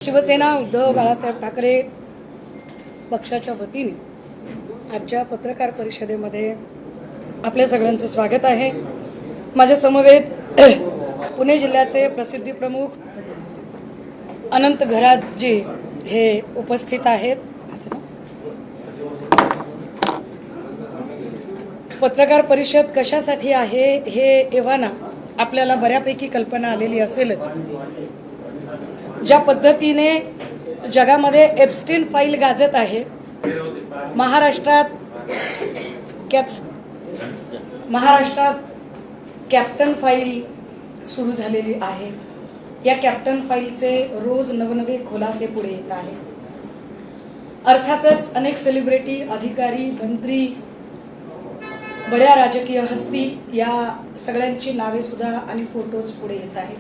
शिवसेना उद्धव बाळासाहेब ठाकरे पक्षाच्या वतीने आजच्या पत्रकार परिषदेमध्ये आपल्या सगळ्यांचं स्वागत आहे। माझ्या समवेत पुणे जिल्ह्याचे प्रसिद्धी प्रमुख अनंत घराजी हे उपस्थित आहेत। पत्रकार परिषद कशासाठी आहे हे एव्हाना आपल्याला बऱ्यापैकी कल्पना आलेली असेलच। ज्या पद्धतीने जगामध्ये एप्स्टीन फाईल गाजत आहे, महाराष्ट्रात कॅप्टन फाईल सुरू झालेली आहे। या कॅप्टन फाईलचे रोज नवनवे खुलासे पुढे येत आहेत। अर्थातच अनेक सेलिब्रिटी, अधिकारी, मंत्री, बड्या राजकीय हस्ती या सगळ्यांची नावे सुद्धा आणि फोटोज पुढे येत आहेत।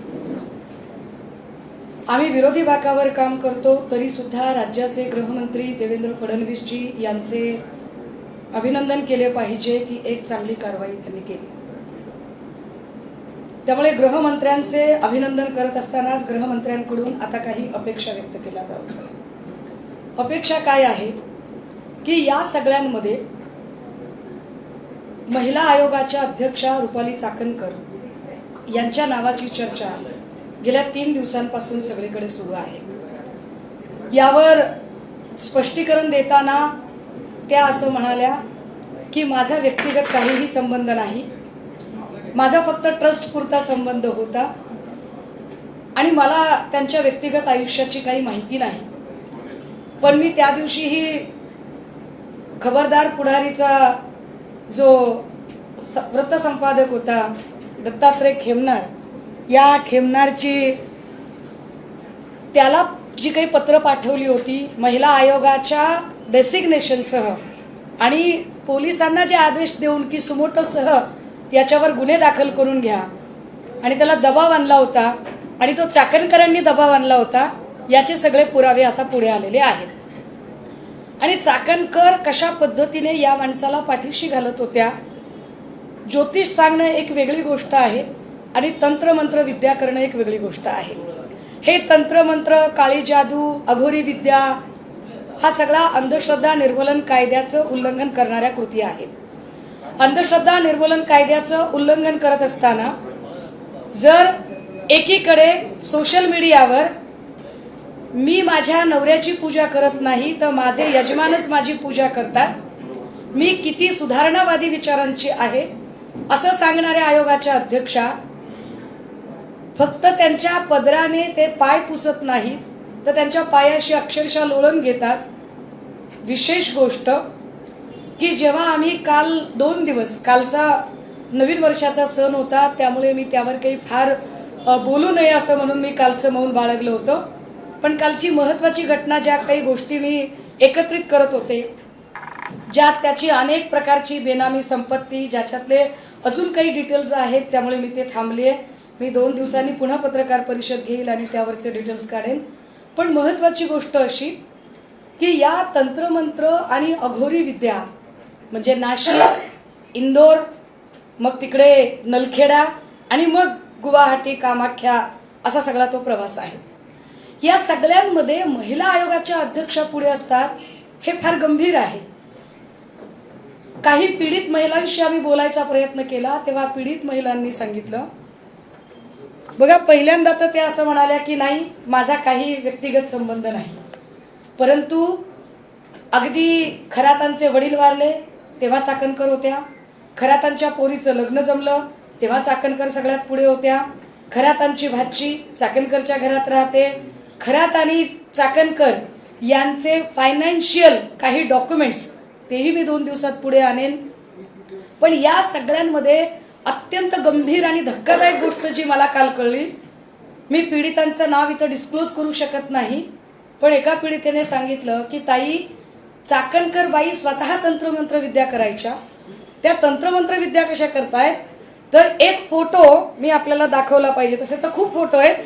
आम्ही विरोधी भागावर काम करतो तरी सुद्धा राज्याचे गृहमंत्री देवेंद्र फडणवीसजी यांचे अभिनंदन केले पाहिजे की एक चांगली कारवाई त्यांनी केली। त्यामुळे गृहमंत्र्यांचे अभिनंदन करत असतानाच गृहमंत्र्यांकडून आता काही अपेक्षा व्यक्त केल्या जातात। अपेक्षा काय आहे की या सगळ्यांमध्ये महिला आयोगाच्या अध्यक्षा रुपाली चाकणकर यांच्या नावाची चर्चा गेल्या 3 दिवसांपासून सगळीकडे सुरू आहे। यावर स्पष्टीकरण देताना त्या असं म्हणाल्या की माझा व्यक्तिगत काहीही संबंध नाही, माझा फक्त ट्रस्ट पुरता संबंध होता आणि मला त्यांच्या व्यक्तिगत आयुष्याची काही माहिती नाही। पण मी त्या दिवशीही खबरदार पुढारीचा जो वृत्तसंपादक होता दत्तात्रय खेमनार, या खेमनारची त्याला जी काही पत्र पाठवली होती महिला आयोगाच्या डेसिग्नेशनसह आणि पोलिसांना जे आदेश देऊन की सुमोटोसह याच्यावर गुन्हे दाखल करून घ्या आणि त्याला दबाव आणला होता आणि तो चाकणकरांनी दबाव आणला होता, याचे सगळे पुरावे आता पुढे आलेले आहेत। आणि चाकणकर कशा पद्धतीने या माणसाला पाठीशी घालत होत्या। ज्योतिष सांगणं एक वेगळी गोष्ट आहे आणि तंत्रमंत्र विद्या करणं एक वेगळी गोष्ट आहे। हे तंत्रमंत्र, काळी जादू, अघोरी विद्या हा सगळा अंधश्रद्धा निर्मूलन कायद्याचं उल्लंघन करणाऱ्या कृती आहेत। अंधश्रद्धा निर्मूलन कायद्याचं उल्लंघन करत असताना जर एकीकडे सोशल मीडियावर मी माझ्या नवऱ्याची पूजा करत नाही तर माझे यजमानच माझी पूजा करतात, मी किती सुधारणावादी विचारांची आहे असं सांगणाऱ्या आयोगाच्या अध्यक्षा फक्त त्यांच्या पदराने ते पाय पुसत नाहीत तर त्यांच्या पायाशी अक्षरशः लोळण घेतात। विशेष गोष्ट की जेव्हा आम्ही काल 2 दिवस, कालचा नवीन वर्षाचा सण होता त्यामुळे मी त्यावर काही फार बोलू नये असं म्हणून मी कालचं मौन बाळगलं होतं, पण कालची महत्त्वाची घटना, ज्या काही गोष्टी मी एकत्रित करत होते, ज्यात त्याची अनेक प्रकारची बेनामी संपत्ती, ज्याच्यातले अजून काही डिटेल्स आहेत, त्यामुळे मी ते थांबले। मी 2 दिवसांनी पुन्हा पत्रकार परिषद घेईल आणि त्यावरचे डिटेल्स काढेन। पण महत्त्वाची गोष्ट अशी की या तंत्रमंत्र आणि अघोरी विद्या म्हणजे नाशिक, इंदोर, मग तिकडे नलखेडा आणि मग गुवाहाटी, कामाख्या असा सगळा तो प्रवास आहे। या सगळ्यांमध्ये महिला आयोगाच्या अध्यक्षा पुढे असतात, हे फार गंभीर आहे। काही पीडित महिलांशी आम्ही बोलायचा प्रयत्न केला तेव्हा पीडित महिलांनी सांगितलं, बघा पहिल्यांदा तर ते असं म्हणाल्या की नाही माझा काही व्यक्तिगत संबंध नाही, परंतु अगदी खरातांचे वडील वारले तेव्हा चाकणकर होत्या, खरातांच्या पोरीचं लग्न जमलं तेव्हा चाकणकर सगळ्यात पुढे होत्या, खरातांची भाची चाकणकरच्या घरात राहते, खरात आणि चाकणकर यांचे फायनान्शियल काही डॉक्युमेंट्स तेही मी 2 दिवसात पुढे आणेन। पण या सगळ्यांमध्ये अत्यंत गंभीर आणि धक्कादायक गोष्ट जी मला काल कळली, मी पीडितांचं नाव इथं डिस्क्लोज करू शकत नाही, पण एका पीडितेने सांगितलं की ताई चाकणकर बाई स्वतः तंत्रमंत्र विद्या करायच्या, त्या तंत्रमंत्र विद्या कशा करतायत तर एक फोटो मी आपल्याला दाखवला पाहिजे, तसे तर खूप फोटो आहेत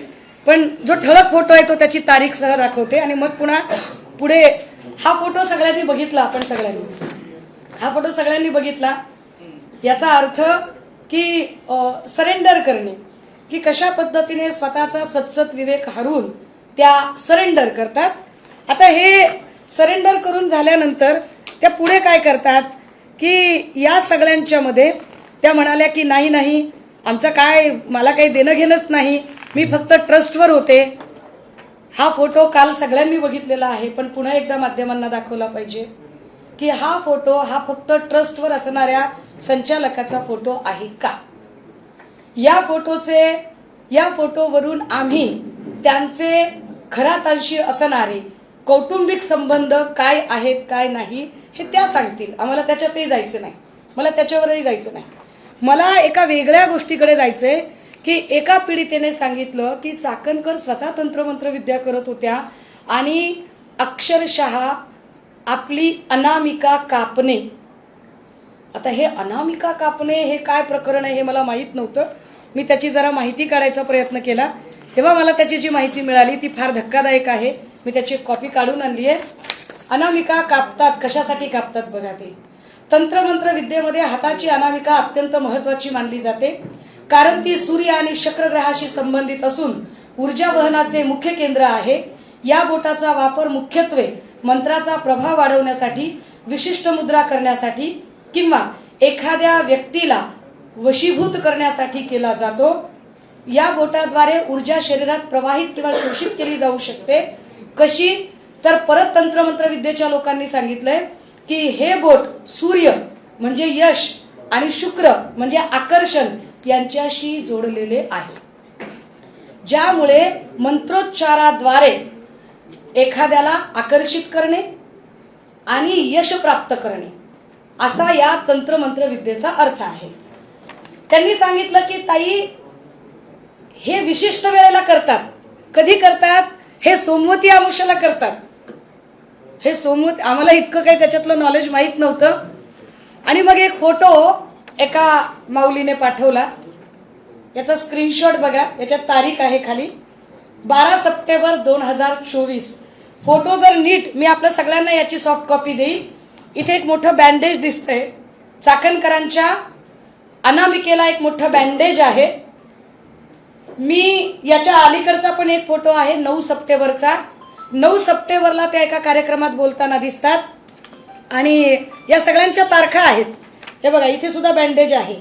पण जो ठळक फोटो आहे तो त्याची तारीख सह दाखवते आणि मग पुन्हा पुढे हा फोटो सगळ्यांनी बघितला, आपण सगळ्यांनी हा फोटो सगळ्यांनी बघितला, याचा अर्थ की सरेंडर करणे, की कशा पद्धतीने स्वतःचा सत्सत विवेक हरवून त्या सरेंडर करतात. आता हे सरेंडर करून झाल्यानंतर त्या पुढे काय करतात की या सगळ्यांच्या मध्ये त्या म्हणाल्या की नाही आमचं काय, मला काही देणं घेणंच नाही, मी फक्त ट्रस्टवर होते. हा फोटो काल सगळ्यांनी बघितलेला आहे, पण पुन्हा एकदा माध्यमांना दाखवला पाहिजे की हा फोटो हा फक्त ट्रस्टवर असणाऱ्या संचालकाचा फोटो आहे का. या फोटोवरून आम्ही त्यांचे खरातांशी असणारे कौटुंबिक संबंध काय आहेत काय नाही हे त्या सांगतील. आम्हाला त्याच्यातही जायचं नाही, मला त्याच्यावरही जायचं नाही. मला एका वेगळ्या गोष्टीकडे जायचंय की एका पीडितेने सांगितलं की चाकणकर स्वतः तंत्रमंत्र विद्या करत होत्या आणि अक्षरशः आपली अनामिका कापणे. आता हे अनामिका कापणे हे काय प्रकरण आहे हे मला माहीत नव्हतं. मी त्याची जरा माहिती काढायचा प्रयत्न केला तेव्हा मला त्याची जी माहिती मिळाली ती फार धक्कादायक आहे. मी त्याची एक कॉपी काढून आणली आहे. अनामिका कापतात, कशासाठी कापतात बघा. ते तंत्रमंत्र विद्येमध्ये हाताची अनामिका अत्यंत महत्त्वाची मानली जाते, कारण ती सूर्य आणि शुक्र ग्रहाशी संबंधित असून ऊर्जा वहनाचे मुख्य केंद्र आहे. या बोटाचा वापर मुख्यत्वे मंत्राचा प्रभाव वाढवण्यासाठी, विशिष्ट मुद्रा करण्यासाठी किंवा एखाद्या व्यक्तीला वशीभूत करण्यासाठी केला जातो. या बोटाद्वारे ऊर्जा शरीरात प्रवाहित किंवा शोषित केली जाऊ शकते. कशी तर परत तंत्रमंत्र विद्येच्या लोकांनी सांगितलंय की हे बोट सूर्य म्हणजे यश आणि शुक्र म्हणजे आकर्षण यांच्याशी जोडलेले आहे, ज्यामुळे मंत्रोच्चाराद्वारे एखाद्याला आकर्षित करणे आणि यश प्राप्त करणे असा या तंत्रमंत्र विद्येचा अर्थ आहे. त्यांनी सांगितलं की ताई हे विशिष्ट वेळेला करतात. कधी करतात? हे सोमवती अमावस्येला करतात. हे सोमवती, आम्हाला इतकं काही त्याच्यातलं नॉलेज माहीत नव्हतं. आणि मग एक फोटो एका माऊलीने पाठवला, याचा स्क्रीनशॉट बघा, याच्यात तारीख आहे खाली 12 सप्टेंबर 2024. फोटो जर नीट, मी आपल्या सगळ्यांना याची सॉफ्ट कॉपी देईन. इथे एक मोठं बँडेज दिसतंय, चाकणकरांच्या अनामिकेला एक मोठं बँडेज आहे. मी याच्या अलीकडचा पण एक फोटो आहे 9 सप्टेंबरचा. 9 सप्टेंबरला त्या एका कार्यक्रमात बोलताना दिसतात आणि या सगळ्यांच्या तारखा आहेत. हे बघा इथे सुद्धा बँडेज आहे.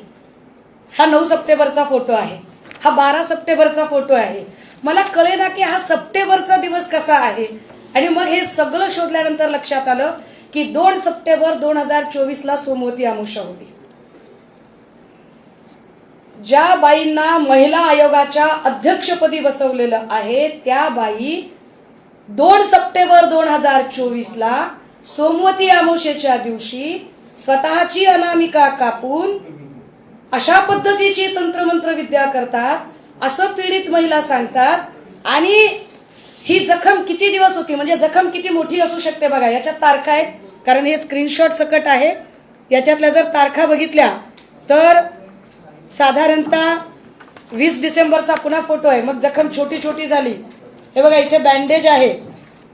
हा 9 सप्टेंबरचा फोटो आहे, हा 12 सप्टेंबरचा फोटो आहे. मला कळेना की हा सप्टेंबरचा दिवस कसा आहे. आणि मग हे सगळं शोधल्यानंतर लक्षात आलं की 2 सप्टेंबर 2024ला सोमवती अमावस्या होती. ज्या बाईंना महिला आयोगाच्या अध्यक्षपदी बसवलेलं आहे त्या बाई 2 सप्टेंबर 2024ला सोमवती अमावस्येच्या दिवशी स्वतःची अनामिका कापून अशा पद्धतीची तंत्रमंत्र विद्या करतात असं पीडित महिला सांगतात. आणि ही जखम किती दिवस होती, म्हणजे जखम किती मोठी असू शकते बघा. याच्यात तारखा आहेत, कारण हे स्क्रीनशॉट सकट आहे. याच्यातल्या जर तारखा बघितल्या तर साधारणतः 20 डिसेंबरचा पुन्हा फोटो आहे. मग जखम छोटी छोटी झाली. हे बघा इथे बँडेज आहे,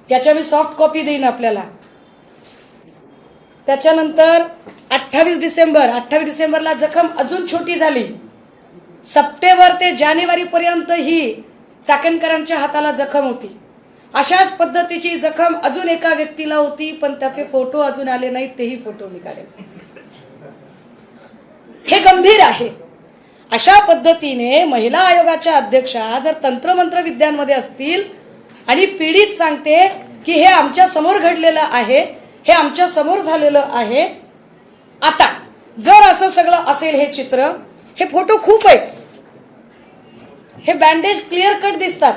याच्या मी सॉफ्ट कॉपी देईन आपल्याला. त्याच्यानंतर 28 डिसेंबरला जखम अजून छोटी झाली. सप्टेंबर ते जानेवारी पर्यंत ही चाकणकरांच्या हाताला जखम होती. अशाच पद्धतीची जखम अजून एका व्यक्तीला होती, पण त्याचे फोटो अजून आले नाहीत, तेही फोटो मी काढेन. हे गंभीर आहे. अशा पद्धतीने महिला आयोगाच्या अध्यक्षा जर तंत्रमंत्र विद्यांमध्ये असतील आणि पीडित सांगते की हे आमच्या समोर घडलेलं आहे, हे आमच्या समोर झालेलं आहे. आता जर असं सगळं असेल हे चित्र, हे फोटो खूप आहेत, हे बँडेज क्लिअर कट दिसतात,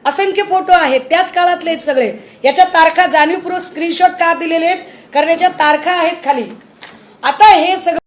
असंख्य फोटो आहेत, त्याच काळातले आहेत सगळे. याच्या तारखा जाणीवपूर्वक स्क्रीनशॉट का दिलेले आहेत, कारण याच्या तारखा आहेत खाली. आता हे सगळं